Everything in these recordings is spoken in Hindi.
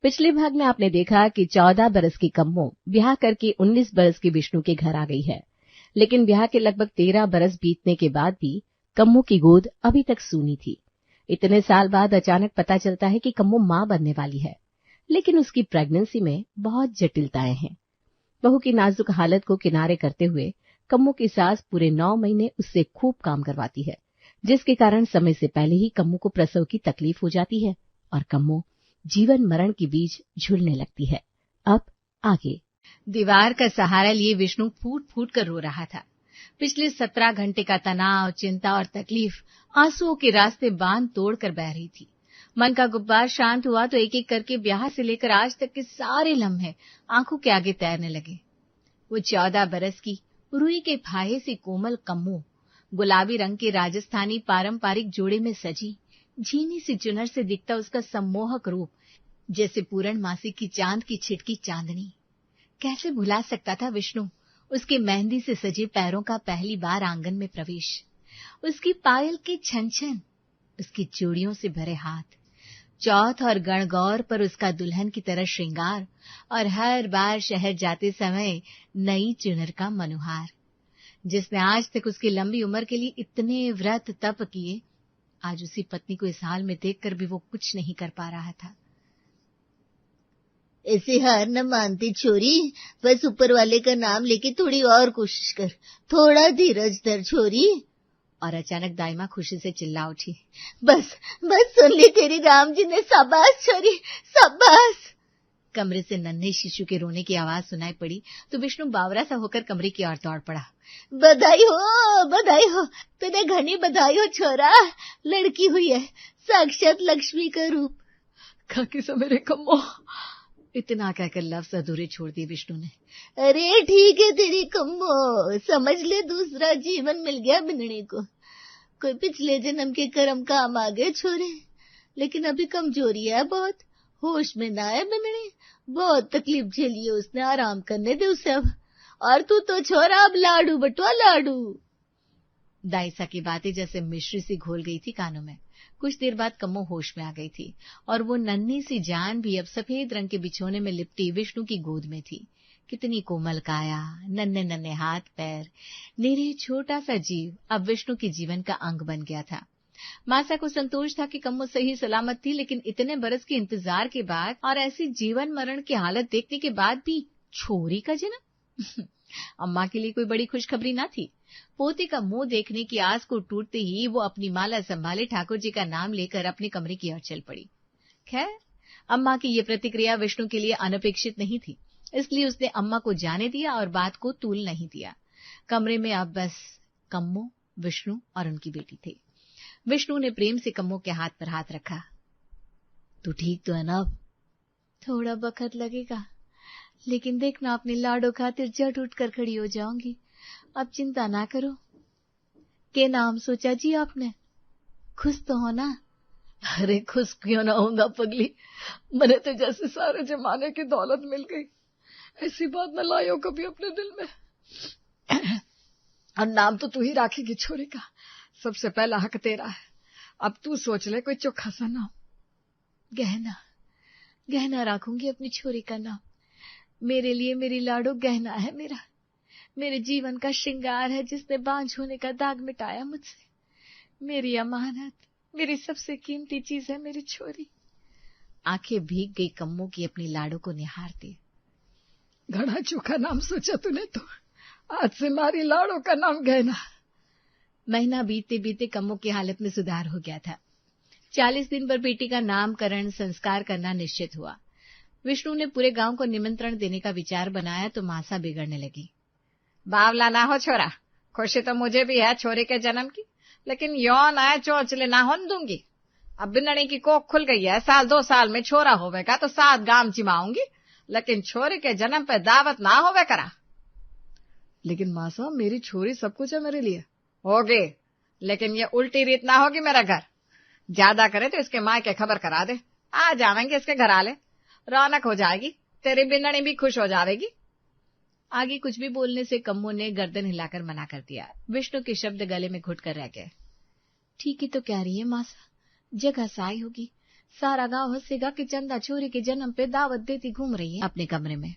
पिछले भाग में आपने देखा कि 14 बरस की कम्मो ब्याह करके 19 बरस के विष्णु के घर आ गई है। लेकिन ब्याह के लगभग 13 बरस बीतने के बाद भी कम्मो की गोद अभी तक सूनी थी। इतने साल बाद अचानक पता चलता है कि कम्मो मां बनने वाली है, लेकिन उसकी प्रेगनेंसी में बहुत जटिलताएं हैं। बहू की नाजुक हालत को किनारे करते हुए कम्मो की सास पूरे 9 महीने उससे खूब काम करवाती है, जिसके कारण समय से पहले ही कम्मो को प्रसव की तकलीफ हो जाती है और कम्मो जीवन मरण के बीच झूलने लगती है। अब आगे। दीवार का सहारा लिए विष्णु फूट फूट कर रो रहा था। पिछले 17 घंटे का तनाव, चिंता और तकलीफ आंसुओं के रास्ते बांध तोड़कर बह रही थी। मन का गुब्बार शांत हुआ तो एक एक करके ब्याह से लेकर आज तक के सारे लम्हे आंखों के आगे तैरने लगे। वो 14 बरस की रुई के फाहे सी कोमल कम्मो गुलाबी रंग के राजस्थानी पारंपरिक जोड़े में सजी, झीनी सी चुनर से दिखता उसका सम्मोहक रूप जैसे पूर्णमासी की चांद की छिटकी चांदनी। कैसे भुला सकता था विष्णु उसके मेहंदी से सजे पैरों का पहली बार आंगन में प्रवेश, उसकी पायल के छन छन, उसकी चूड़ियों से भरे हाथ, चौथ और गणगौर पर उसका दुल्हन की तरह श्रृंगार और हर बार शहर जाते समय नई चुनर का मनोहार। जिसने आज तक उसकी लंबी उम्र के लिए इतने व्रत तप किए, आज उसी पत्नी को इस हाल में देखकर भी वो कुछ नहीं कर पा रहा था। ऐसे हार न मानती छोरी, बस ऊपर वाले का नाम लेके थोड़ी और कोशिश कर, थोड़ा धीरज धर छोरी। और अचानक दाइमा खुशी से चिल्ला उठी, बस बस सुन ली तेरी राम जी ने, शाबाश छोरी शाबाश। कमरे से नन्हे शिशु के रोने की आवाज सुनाई पड़ी तो विष्णु बावरा सा होकर कमरे की ओर दौड़ पड़ा। बधाई हो, तुझे घनी बधाई हो छोरा, लड़की हुई है, साक्षात लक्ष्मी का रूप। खाकी सा मेरे कम्मो, इतना कहकर लफ्ज अधूरे छोड़ दिए विष्णु ने। अरे ठीक है तेरी कम्मो, समझ ले दूसरा जीवन मिल गया बिनने को। कोई पिछले जन्म के कर्म काम आ गए छोरे, लेकिन अभी कमजोरी है बहुत, होश में ना है बिनने, बहुत तकलीफ झेली है उसने, आराम करने दे उसे अब। और तू तो छोरा अब लाडू बटवा लाडू। दाइसा की बातें जैसे मिश्री सी घोल गई थी कानों में। कुछ देर बाद कम्मो होश में आ गई थी और वो नन्ही सी जान भी अब सफेद रंग के बिछोने में लिपटी विष्णु की गोद में थी। कितनी कोमल काया, नन्हे नन्हे हाथ पैर, निरीह छोटा सा जीव अब विष्णु के जीवन का अंग बन गया था। मासा को संतोष था कि कम्मो सही सलामत थी, लेकिन इतने बरस के इंतजार के बाद और ऐसी जीवन मरण की हालत देखने के बाद भी छोरी का जन्म। अम्मा के लिए कोई बड़ी खुशखबरी न थी। पोते का मुंह देखने की आस को टूटते ही वो अपनी माला संभाले ठाकुर जी का नाम लेकर अपने कमरे की ओर चल पड़ी। खैर, अम्मा की ये प्रतिक्रिया विष्णु के लिए अनपेक्षित नहीं थी, इसलिए उसने अम्मा को जाने दिया और बात को तूल नहीं दिया। कमरे में अब बस कम्मो, विष्णु और उनकी बेटी थे। विष्णु ने प्रेम से कम्मो के हाथ पर हाथ रखा। तू ठीक तो है ना? थोड़ा वक्त लगेगा, लेकिन देखना अपने लाडो खातिर झट उठ कर खड़ी हो जाऊंगी। अब चिंता ना करो। के नाम सोचा जी आपने? खुश तो हो ना? अरे खुश क्यों ना होगा पगली, मैंने तो जैसे सारे जमाने की दौलत मिल गई, ऐसी बात न लायो कभी अपने दिल में। और नाम तो तू ही राखेगी छोरी का, सबसे पहला हक तेरा है। अब तू सोच ले कोई चोखा सा नाम। गहना, गहना राखूंगी अपनी छोरी का नाम। मेरे लिए मेरी लाडो गहना है, मेरे जीवन का श्रृंगार है, जिसने बांझ होने का दाग मिटाया मुझसे। मेरी अमानत, मेरी सबसे कीमती चीज है मेरी छोरी। आंखें भीग गई कम्मो की अपनी लाडो को निहारती। घड़ा चोखा नाम सोचा तूने तो, आज से मारी लाडो का नाम गहना। महीना बीतते बीतते कम्मो की हालत में सुधार हो गया था। 40 दिन पर बेटी का नामकरण संस्कार करना निश्चित हुआ। विष्णु ने पूरे गांव को निमंत्रण देने का विचार बनाया तो मासा बिगड़ने लगी। बावला ना हो छोरा, खुशी तो मुझे भी है छोरे के जन्म की, लेकिन यौन आए चोचले ना होन दूंगी। अब बिनड़ी की कोख खुल गई है, साल 2 साल में छोरा होवेगा तो 7 गांव जिमाऊंगी, लेकिन छोरे के जन्म पे दावत ना होवे करा। लेकिन मासा, मेरी छोरी सब कुछ है मेरे लिए। होगी, लेकिन ये उल्टी रीत ना होगी मेरा घर। ज्यादा करे तो इसके माँ के खबर करा दे, आ जावेंगे इसके घर आले, रौनक हो जाएगी, तेरी बिन्नणी भी खुश हो जाएगी। आगे कुछ भी बोलने से कम्मो ने गर्दन हिलाकर मना कर दिया। विष्णु के शब्द गले में घुट कर रह गए। ठीक ही तो कह रही है मासा, जगह साई होगी, सारा गांव हंसेगा कि चंदा छोरी के जन्म पे दावत देती घूम रही है अपने कमरे में।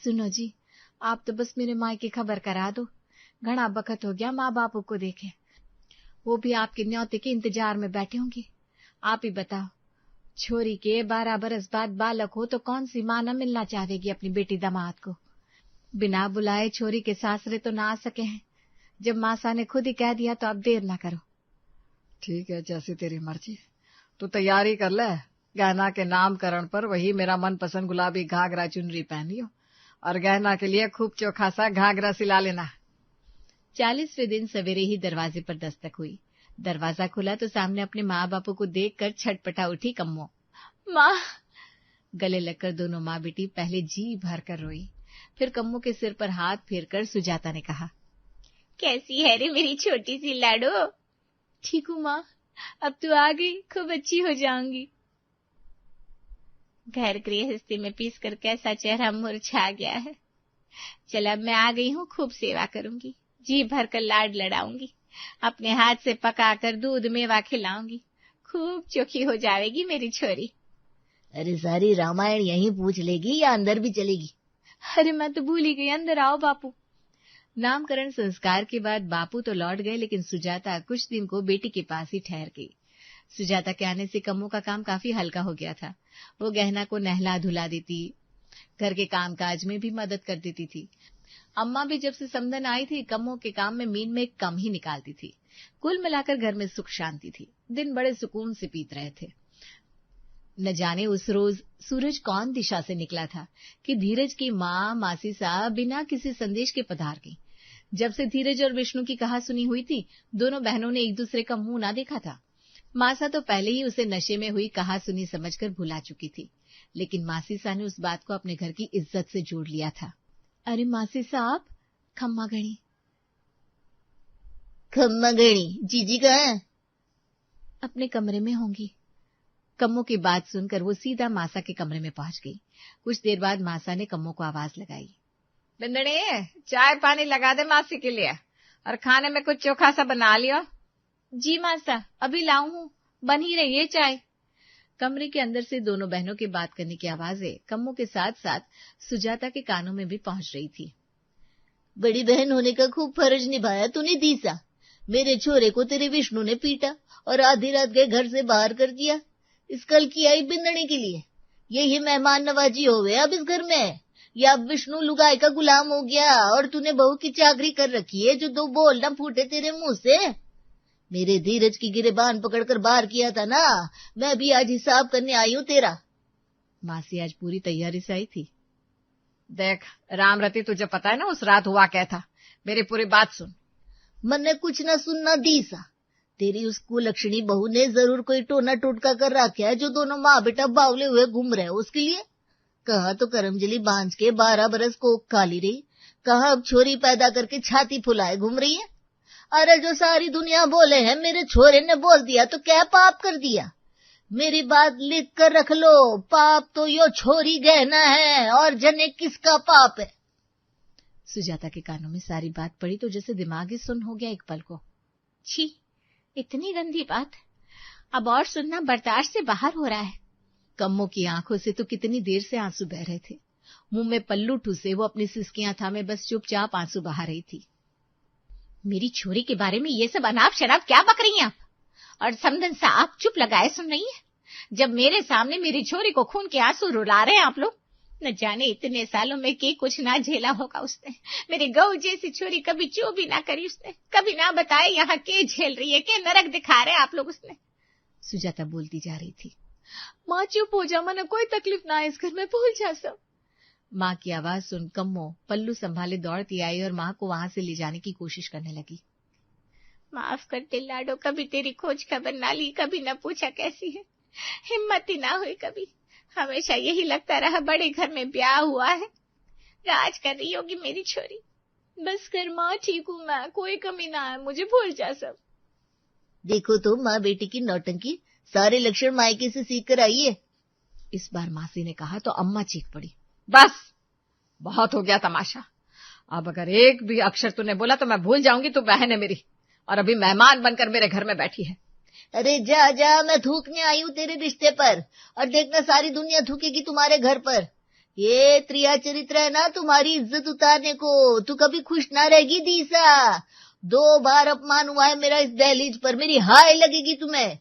सुनो जी, आप तो बस मेरे माँ की खबर करा दो। घना बखत हो गया माँ बापू को देखे, वो भी आपके न्योते के इंतजार में बैठे होंगे। आप ही बताओ, छोरी के 12 बरस बाद बालक हो तो कौन सी माँ न मिलना चाहेगी अपनी बेटी दामाद को। बिना बुलाए छोरी के सासरे तो ना आ सके हैं। जब मासा ने खुद ही कह दिया तो अब देर ना करो। ठीक है, जैसी तेरी मर्जी। तू तैयारी कर ले। गहना के नामकरण पर वही मेरा मनपसंद गुलाबी घाघरा चुनरी पहनियो और गहना के लिए खूब चोखा सा घाघरा सिला लेना। 40वें दिन सवेरे ही दरवाजे पर दस्तक हुई। दरवाजा खुला तो सामने अपने माँ बापू को देखकर छटपटा उठी कम्मो। माँ! गले लगकर दोनों माँ बेटी पहले जी भर कर रोई, फिर कम्मो के सिर पर हाथ फेरकर सुजाता ने कहा, कैसी है रे मेरी छोटी सी लाडो? ठीक हूँ माँ, अब तू आ गई, खूब अच्छी हो जाऊंगी। घर गृहस्थी में पीस कर कैसा चेहरा मुरझा गया है। चल अब मैं आ गई हूँ, खूब सेवा करूंगी, जी भर कर लाड लड़ाऊंगी, अपने हाथ से पका कर दूध मेवा खिलाऊंगी, खूब चोखी हो जाएगी मेरी छोरी। अरे सारी रामायण यहीं पूछ लेगी या अंदर भी चलेगी? अरे मैं तो भूल ही गई, अंदर आओ बापू। नामकरण संस्कार के बाद बापू तो लौट गए, लेकिन सुजाता कुछ दिन को बेटी के पास ही ठहर गई। सुजाता के आने से कम्मो का काम काफी हल्का हो गया था। वो गहना को नहला धुला देती, घर के कामकाज में भी मदद कर देती थी। अम्मा भी जब से समदन आई थी, कम्मो के काम में मीन में कम ही निकालती थी। कुल मिलाकर घर में सुख शांति थी। दिन बड़े सुकून से बीत रहे थे। न जाने उस रोज सूरज कौन दिशा से निकला था कि धीरज की माँ मासी साहब बिना किसी संदेश के पधार गई। जब से धीरज और विष्णु की कहा सुनी हुई थी, दोनों बहनों ने एक दूसरे का मुंह ना देखा था। मासा तो पहले ही उसे नशे में हुई कहा सुनी समझकर भुला चुकी थी, लेकिन मासी सा ने उस बात को अपने घर की इज्जत से जोड़ लिया था। अरे मासी साहब, खम्मा गणी। खम्मा गणी, जीजी कहाँ है? अपने कमरे में होंगी। कम्मो की बात सुनकर वो सीधा मासा के कमरे में पहुंच गई। कुछ देर बाद मासा ने कम्मो को आवाज लगाई, बिंदड़ी, चाय पानी लगा दे मासी के लिए, और खाने में कुछ चोखा सा बना लियो। जी मासा, अभी लाऊं हूँ, बन ही रही है चाय। कमरे के अंदर से दोनों बहनों की बात करने की आवाजें कम्मो के साथ साथ सुजाता के कानों में भी पहुंच रही थी। बड़ी बहन होने का खूब फर्ज निभाया तूने दीसा। मेरे छोरे को तेरे विष्णु ने पीटा और आधी रात गए घर से बाहर कर दिया। इस कल की आई बिंदड़ी के लिए यही मेहमान नवाजी होवे अब इस घर में, या अब विष्णु लुगाई का गुलाम हो गया और तूने बहू की चाकरी कर रखी है जो दो बोल न फूटे तेरे मुंह से। मेरे धीरज की गिरेबान पकड़कर बाहर किया था ना, मैं भी आज हिसाब करने आई हूँ तेरा। मासी आज पूरी तैयारी से आई थी। देख रामरती, तुझे पता है ना उस रात हुआ क्या था। मेरी पूरी बात सुन। मैंने कुछ न सुनना दीसा। तेरी उस कुलक्षणी बहू ने जरूर कोई टोना टोटका कर रखा है जो दोनों माँ बेटा बावले हुए घूम रहे उसके लिए। कहा तो करमजली बांझ के 12 बरस कोख खाली रही, कहा अब छोरी पैदा करके छाती फुलाए घूम रही है। अरे जो सारी दुनिया बोले है मेरे छोरे ने बोल दिया तो क्या पाप कर दिया। मेरी बात लिख कर रख लो, पाप तो यो छोरी गहना है और जने किसका पाप है। सुजाता के कानों में सारी बात पड़ी तो जैसे दिमाग ही सुन्न हो गया एक पल को। छी, इतनी गंदी बात अब और सुनना बर्दाश्त से बाहर हो रहा है। कम्मो की आंखों से तो कितनी देर से आंसू बह रहे थे। मुंह में पल्लू ठूसे वो अपनी सिसकियां थामे बस चुपचाप आंसू बहा रही थी। मेरी छोरी के बारे में ये सब अनाप शराब क्या बक रही हैं आप? और समदन साहब चुप लगाए सुन रही है, जब मेरे सामने मेरी छोरी को खून के आंसू रुला रहे हैं आप लोग। न जाने इतने सालों में के कुछ ना झेला होगा उसने। मेरी गऊ जैसी छोरी कभी चू भी ना करी उसने, कभी ना बताए यहाँ के झेल रही है, के नरक दिखा रहे आप लोग उसने। सुजाता बोलती जा रही थी। माँ चुप हो जा, मना कोई तकलीफ ना है इस घर में, भूल जा सब। माँ की आवाज सुन कम्मो पल्लू संभाले दौड़ती आई और माँ को वहां से ले जाने की कोशिश करने लगी। माफ कर दे लाडो, कभी तेरी खोज खबर ना ली, कभी न पूछा कैसी है, हिम्मत ही ना हुई कभी। हमेशा यही लगता रहा बड़े घर में ब्याह हुआ है, राज कर रही होगी मेरी छोरी। बस कर माँ, ठीक हूँ मैं, कोई कमी ना है मुझे, भूल जा सब। देखो तो माँ बेटी की नौटंकी सारे लक्षण मायके से सीख कर आई है। इस बार मासी ने कहा तो अम्मा चीख पड़ी। बस बहुत हो गया तमाशा। अब अगर एक भी अक्षर तूने बोला तो मैं भूल जाऊंगी तू बहन है मेरी और अभी मेहमान बनकर मेरे घर में बैठी है। अरे जा जा, मैं थूकने आई हूँ तेरे रिश्ते पर, और देखना सारी दुनिया थूकेगी तुम्हारे घर पर। ये त्रिया चरित्र है ना तुम्हारी इज्जत उतारने को, तू कभी खुश ना रहेगी दीसा। 2 बार अपमान हुआ है मेरा इस दहलीज पर, मेरी हाय लगेगी तुम्हें।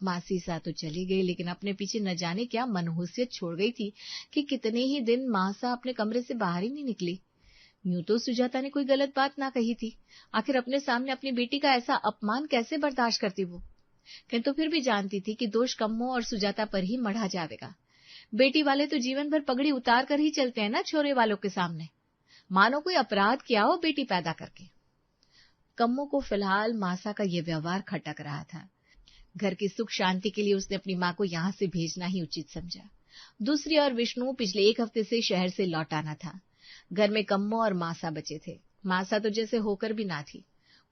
मासीसा तो चली गई, लेकिन अपने पीछे न जाने क्या मनहूसियत छोड़ गई थी कि कितने ही दिन मासा अपने कमरे से बाहर ही नहीं निकली। यूं तो सुजाता ने कोई गलत बात ना कही थी, आखिर अपने सामने अपनी बेटी का ऐसा अपमान कैसे बर्दाश्त करती वो। किंतु फिर भी जानती थी कि दोष कम्मो और सुजाता पर ही मढ़ा जाएगा। बेटी वाले तो जीवन भर पगड़ी उतार कर ही चलते हैं ना छोरे वालों के सामने, मानो कोई अपराध किया हो बेटी पैदा करके। कम्मो को फिलहाल मासा का ये व्यवहार खटक रहा था। घर की सुख शांति के लिए उसने अपनी मां को यहां से भेजना ही उचित समझा। दूसरी ओर विष्णु पिछले 1 हफ्ते से शहर से लौट आना था। घर में कम्मो और मासा बचे थे। मासा तो जैसे होकर भी ना थी।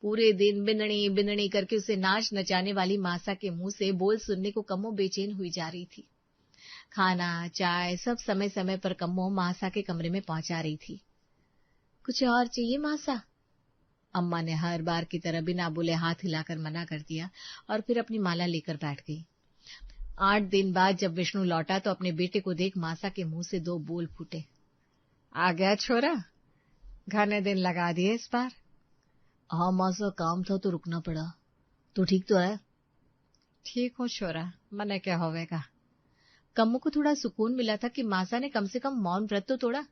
पूरे दिन बिननी बिननी करके उसे नाच नचाने वाली मासा के मुंह से बोल सुनने को कम्मो बेचैन हुई जा रही थी। खाना चाय सब समय समय पर कम्मो मासा के कमरे में पहुंचा रही थी। कुछ और चाहिए मासा? अम्मा ने हर बार की तरह बिना बोले हाथ हिलाकर मना कर दिया और फिर अपनी माला लेकर बैठ गई। 8 दिन बाद जब विष्णु लौटा तो अपने बेटे को देख मासा के मुंह से 2 बोल फूटे। आ गया छोरा, घने दिन लगा दिए इस बार। हाँ मासा, काम था तो रुकना पड़ा। तो ठीक तो है? ठीक हूँ छोरा, मने क्या होवेगा। कम्मो को थोड़ा सुकून मिला था कि मासा ने कम से कम मौन व्रत तो तोड़ा।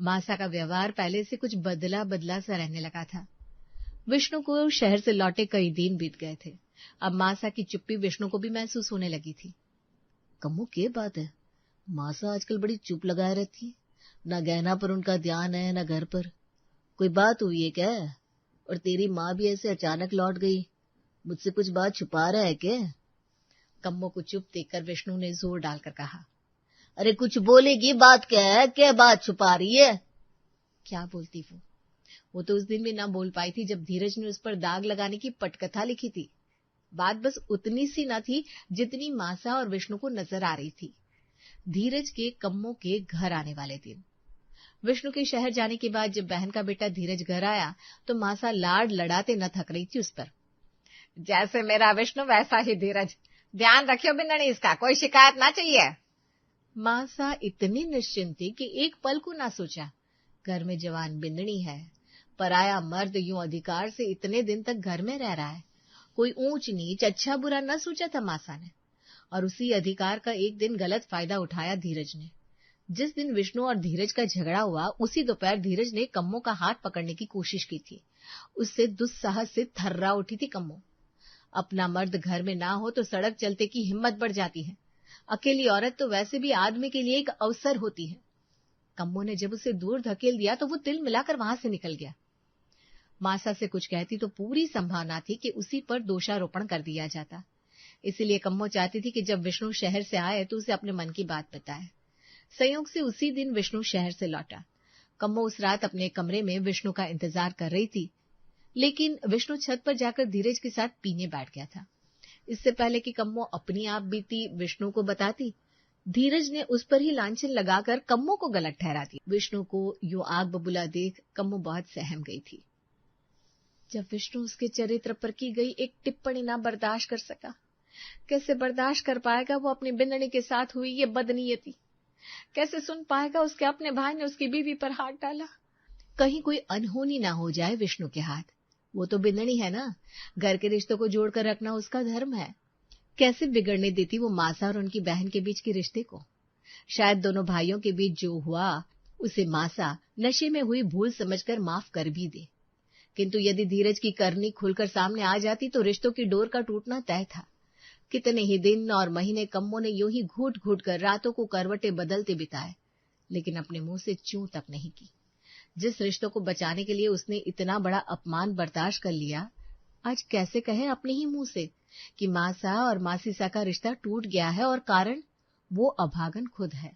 मासा का व्यवहार पहले से कुछ बदला बदला सा रहने लगा था। विष्णु को शहर से लौटे कई दिन बीत गए थे। अब मासा की चुप्पी विष्णु को भी महसूस होने लगी थी। कम्मो क्या बात है, मासा आजकल बड़ी चुप लगाए रहती है, न गहना पर उनका ध्यान है न घर पर। कोई बात हुई है क्या? और तेरी माँ भी ऐसे अचानक लौट गई, मुझसे कुछ बात छुपा रहा है क्या? कम्मो को चुप देखकर विष्णु ने जोर डालकर कहा। अरे कुछ बोलेगी, बात क्या है, क्या बात छुपा रही है? क्या बोलती वो तो उस दिन भी ना बोल पाई थी जब धीरज ने उस पर दाग लगाने की पटकथा लिखी थी। बात बस उतनी सी न थी जितनी मासा और विष्णु को नजर आ रही थी। धीरज के कम्मो के घर आने वाले दिन। विष्णु के शहर जाने के बाद जब बहन का बेटा धीरज घर आया तो मासा लाड लड़ाते न थक रही थी उस पर। जैसे मेरा विष्णु वैसा ही धीरज, ध्यान रखियो बिन्ननी, इसका कोई शिकायत ना चाहिए। मासा इतनी निश्चिंत थी कि एक पल को ना सोचा घर में जवान बिन्ननी है, पराया मर्द यूं अधिकार से इतने दिन तक घर में रह रहा है। कोई ऊंच नीच अच्छा बुरा न सोचा था मासा ने, और उसी अधिकार का एक दिन गलत फायदा उठाया धीरज ने। जिस दिन विष्णु और धीरज का झगड़ा हुआ उसी दोपहर धीरज ने कम्मो का हाथ पकड़ने की कोशिश की थी। उससे दुस्साहस से थर्रा उठी थी कम्मो। अपना मर्द घर में ना हो तो सड़क चलते की हिम्मत बढ़ जाती है। अकेली औरत तो वैसे भी आदमी के लिए एक अवसर होती है। कम्मो ने जब उसे दूर धकेल दिया तो वो तिल मिलाकर वहां से निकल गया। मासा से कुछ कहती तो पूरी संभावना थी कि उसी पर दोषारोपण कर दिया जाता। इसीलिए कम्मो चाहती थी कि जब विष्णु शहर से आए तो उसे अपने मन की बात बताए। संयोग से उसी दिन विष्णु शहर से लौटा। कम्मो उस रात अपने कमरे में विष्णु का इंतजार कर रही थी, लेकिन विष्णु छत पर जाकर धीरज के साथ पीने बैठ गया था। इससे पहले कि कम्मो अपनी आप बीती विष्णु को बताती, धीरज ने उस पर ही लांछन लगाकर कम्मो को गलत ठहरा दी। विष्णु को यूं आग बबूला देख कम्मो बहुत सहम गई थी। जब विष्णु उसके चरित्र पर की गई एक टिप्पणी ना बर्दाश्त कर सका, कैसे बर्दाश्त कर पाएगा वो अपनी बिन्ननी के साथ हुई ये बदनीयती? कैसे सुन पाएगा उसके अपने भाई ने उसकी बीवी पर हाथ डाला? कहीं कोई अनहोनी ना हो जाए विष्णु के हाथ। वो तो बिन्ननी है ना, घर के रिश्तों को जोड़कर रखना उसका धर्म है। कैसे बिगड़ने देती वो मासा और उनकी बहन के बीच के रिश्ते को? शायद दोनों भाइयों के बीच जो हुआ उसे मासा नशे में हुई भूल समझकर माफ कर भी दे, किंतु यदि धीरज की करनी खुलकर सामने आ जाती तो रिश्तों की डोर का टूटना तय था। कितने ही दिन और महीने कम्मो ने यूं ही घूट घूट कर रातों को करवटें बदलते बिताए, लेकिन अपने मुंह से चूं तक नहीं की। जिस रिश्तों को बचाने के लिए उसने इतना बड़ा अपमान बर्दाश्त कर लिया, आज कैसे कहे अपने ही मुंह से कि मासा और मासीसा का रिश्ता टूट गया है और कारण वो अभागन खुद है।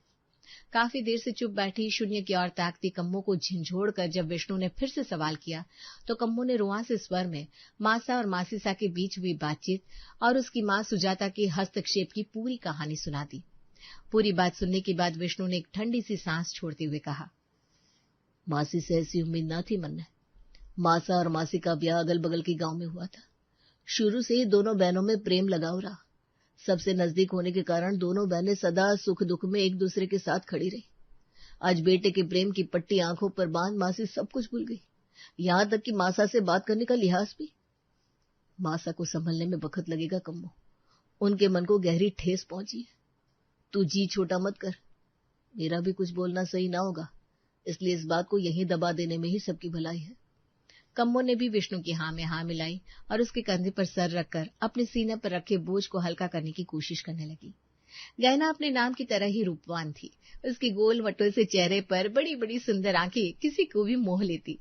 काफी देर से चुप बैठी शून्य की ओर ताकती कम्मो को झिंझोड़कर जब विष्णु ने फिर से सवाल किया तो कम्मो ने रुआंसे स्वर में मासा और मासीसा के बीच हुई बातचीत और उसकी मां सुजाता के हस्तक्षेप की पूरी कहानी सुना दी। पूरी बात सुनने के बाद विष्णु ने एक ठंडी सी सांस छोड़ते हुए कहा, मासी से ऐसी उम्मीद न थी मन में। मासा और मासी का ब्याह अगल बगल के गांव में हुआ था। शुरू से ही दोनों बहनों में प्रेम लगाव रहा। सबसे नजदीक होने के कारण दोनों बहनें सदा सुख दुख में एक दूसरे के साथ खड़ी रही। आज बेटे के प्रेम की पट्टी आंखों पर बांध मासी सब कुछ भूल गई, यहां तक कि मासा से बात करने का लिहाज भी। मासा को संभलने में वक्त लगेगा कम्मो, उनके मन को गहरी ठेस पहुंची है। तू जी छोटा मत कर, मेरा भी कुछ बोलना सही ना होगा, इसलिए इस बात को यहीं दबा देने में ही सबकी भलाई है। कम्मो ने भी विष्णु की हाँ में हाँ मिलाई और उसके कंधे पर सर रखकर अपने सीने पर रखे बोझ को हल्का करने की कोशिश करने लगी। गहना अपने नाम की तरह ही रूपवान थी। उसकी गोल वटों से चेहरे पर बड़ी बड़ी सुंदर आंखें किसी को भी मोह लेती।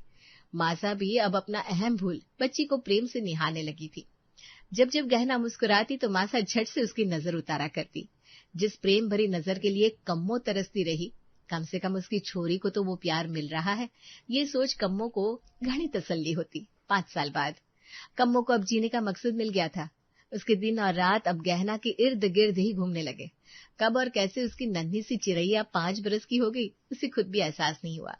मासा भी अब अपना अहम भूल बच्ची को प्रेम से निहारने लगी थी। जब जब गहना मुस्कुराती तो मासा झट से उसकी नजर उतारा करती। जिस प्रेम भरी नजर के लिए कम्मो तरसती रही, कम से कम उसकी छोरी को तो वो प्यार मिल रहा है, ये सोच कम्मो को घनी तसल्ली होती। 5 साल बाद कम्मो को अब जीने का मकसद मिल गया था। उसके दिन और रात अब गहना के इर्द गिर्द ही घूमने लगे। कब और कैसे उसकी नन्ही सी चिरैया 5 बरस की हो गई, उसे खुद भी एहसास नहीं हुआ।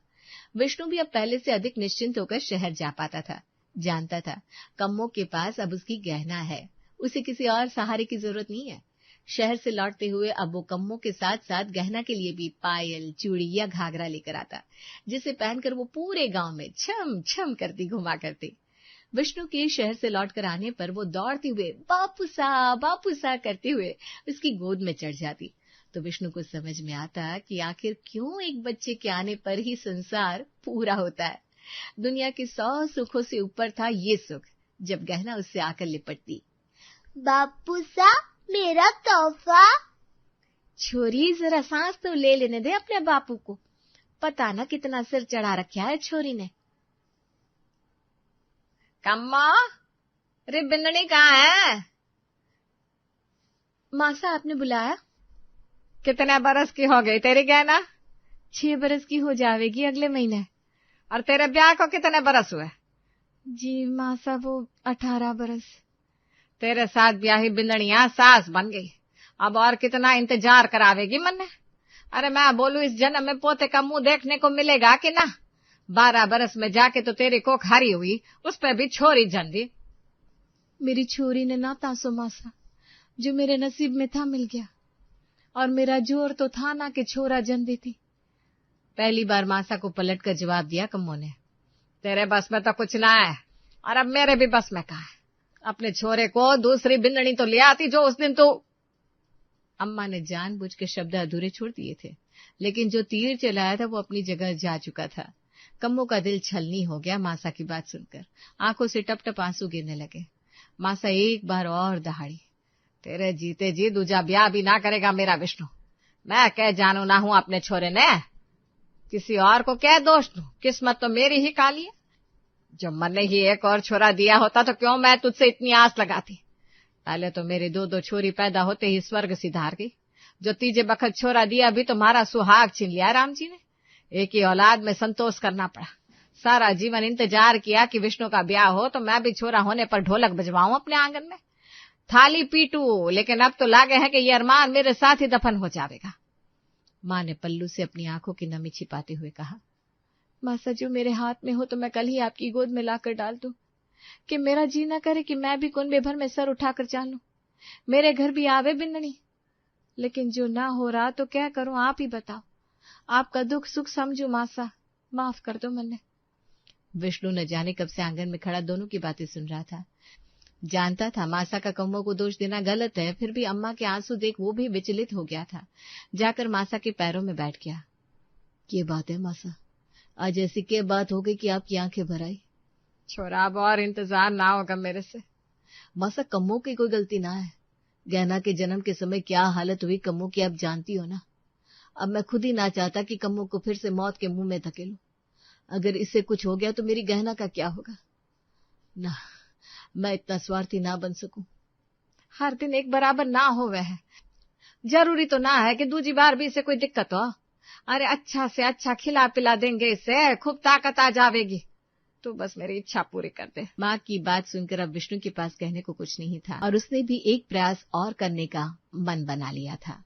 विष्णु भी अब पहले से अधिक निश्चिंत होकर शहर जा पाता था। जानता था कम्मो के पास अब उसकी गहना है, उसे किसी और सहारे की जरूरत नहीं है। शहर से लौटते हुए अब वो कम्मो के साथ साथ गहना के लिए भी पायल, चूड़ी या घाघरा लेकर आता, जिसे पहनकर वो पूरे गांव में छम छम करती घुमा करती। विष्णु के शहर से लौटकर आने पर वो दौड़ते हुए बापूसा करते हुए उसकी गोद में चढ़ जाती। तो विष्णु को समझ में आता कि आखिर क्यों एक बच्चे के आने पर ही संसार पूरा होता है। दुनिया के 100 सुखों से ऊपर था ये सुख जब गहना उससे आकर लिपटती। बापूसा, मेरा तोहफा। छोरी, जरा सांस तो ले लेने दे अपने बापू को, पता ना कितना सिर चढ़ा रखा है छोरी ने। कम्मा, रे बिंदनी कहाँ है? मासा, आपने बुलाया? कितने बरस की हो गई तेरी गहना? 6 बरस की हो जाएगी अगले महीने। और तेरे ब्याह को कितने बरस हुए? जी मासा, वो 18 बरस। तेरे साथ ब्याही बिंदनिया सास बन गई, अब और कितना इंतजार करावेगी मन ने? अरे मैं बोलू इस जन्म में पोते का मुंह देखने को मिलेगा कि ना? 12 बरस में जाके तो तेरी कोख हरी हुई, उस पर भी छोरी जन दी। मेरी छोरी ने ना तासो मासा, जो मेरे नसीब में था मिल गया, और मेरा जोर तो था ना कि छोरा जन देती। पहली बार मासा को पलट कर जवाब दिया कम्मो ने। तेरे बस में तो कुछ ना है, और अब मेरे भी बस में कहा है। अपने छोरे को दूसरी बिंदनी तो ले आती जो उस दिन तो। अम्मा ने जानबूझ के शब्द अधूरे छोड़ दिए थे, लेकिन जो तीर चलाया था वो अपनी जगह जा चुका था। कम्मो का दिल छलनी हो गया मासा की बात सुनकर। आंखों से टप टप आंसू गिरने लगे। मासा एक बार और दहाड़ी। तेरे जीते जी दूजा ब्याह भी ना करेगा मेरा विष्णु। मैं कह जानू ना हूं अपने छोरे ने, किसी और को क्या दोष दूं? किस्मत तो मेरी ही काली है। जो मन ने ही एक और छोरा दिया होता तो क्यों मैं तुझसे इतनी आस लगाती? पहले तो मेरी 2 छोरी पैदा होते ही स्वर्ग सिधार गई। जो तीजे बखत छोरा दिया भी तुम्हारा सुहाग छीन लिया राम जी ने। एक ही औलाद में संतोष करना पड़ा। सारा जीवन इंतजार किया कि विष्णु का ब्याह हो तो मैं भी छोरा होने पर ढोलक बजवाऊं अपने आंगन में, थाली पीटू, लेकिन अब तो लागे है कि ये अरमान मेरे साथ ही दफन हो जाएगा। मां ने पल्लू से अपनी आंखों की नमी छिपाते हुए कहा, मासा जो मेरे हाथ में हो तो मैं कल ही आपकी गोद में लाकर डाल दूं, कि मेरा जी न करे कि मैं भी कुनबे भर में सर उठाकर चालूं। मेरे घर भी आवे बिंदनी, लेकिन जो ना हो रहा तो क्या करूं, आप ही बताओ। आपका दुख सुख समझू मासा, माफ कर दो मैंने। विष्णु न जाने कब से आंगन में खड़ा दोनों की बातें सुन रहा था। जानता था मासा का कम्मो को दोष देना गलत है, फिर भी अम्मा के आंसू देख वो भी विचलित हो गया था। जाकर मासा के पैरों में बैठ गया। ये बात है मासा, आज ऐसी क्या बात हो गई कि आपकी आंखें भर आई? छोरा अब और इंतजार ना होगा मेरे से। मासा, कम्मो की कोई गलती ना है। गहना के जन्म के समय क्या हालत हुई कम्मो की आप जानती हो ना। अब मैं खुद ही ना चाहता कि कम्मो को फिर से मौत के मुंह में धकेलूं। अगर इससे कुछ हो गया तो मेरी गहना का क्या होगा? ना, मैं इतना स्वार्थी ना बन सकूं। हर दिन एक बराबर ना हो वह, जरूरी तो ना है कि दूसरी बार भी इसे कोई दिक्कत हो। अरे अच्छा से अच्छा खिला पिला देंगे, इससे खूब ताकत आ जाएगी। तू बस मेरी इच्छा पूरी कर दे। माँ की बात सुनकर अब विष्णु के पास कहने को कुछ नहीं था, और उसने भी एक प्रयास और करने का मन बना लिया था।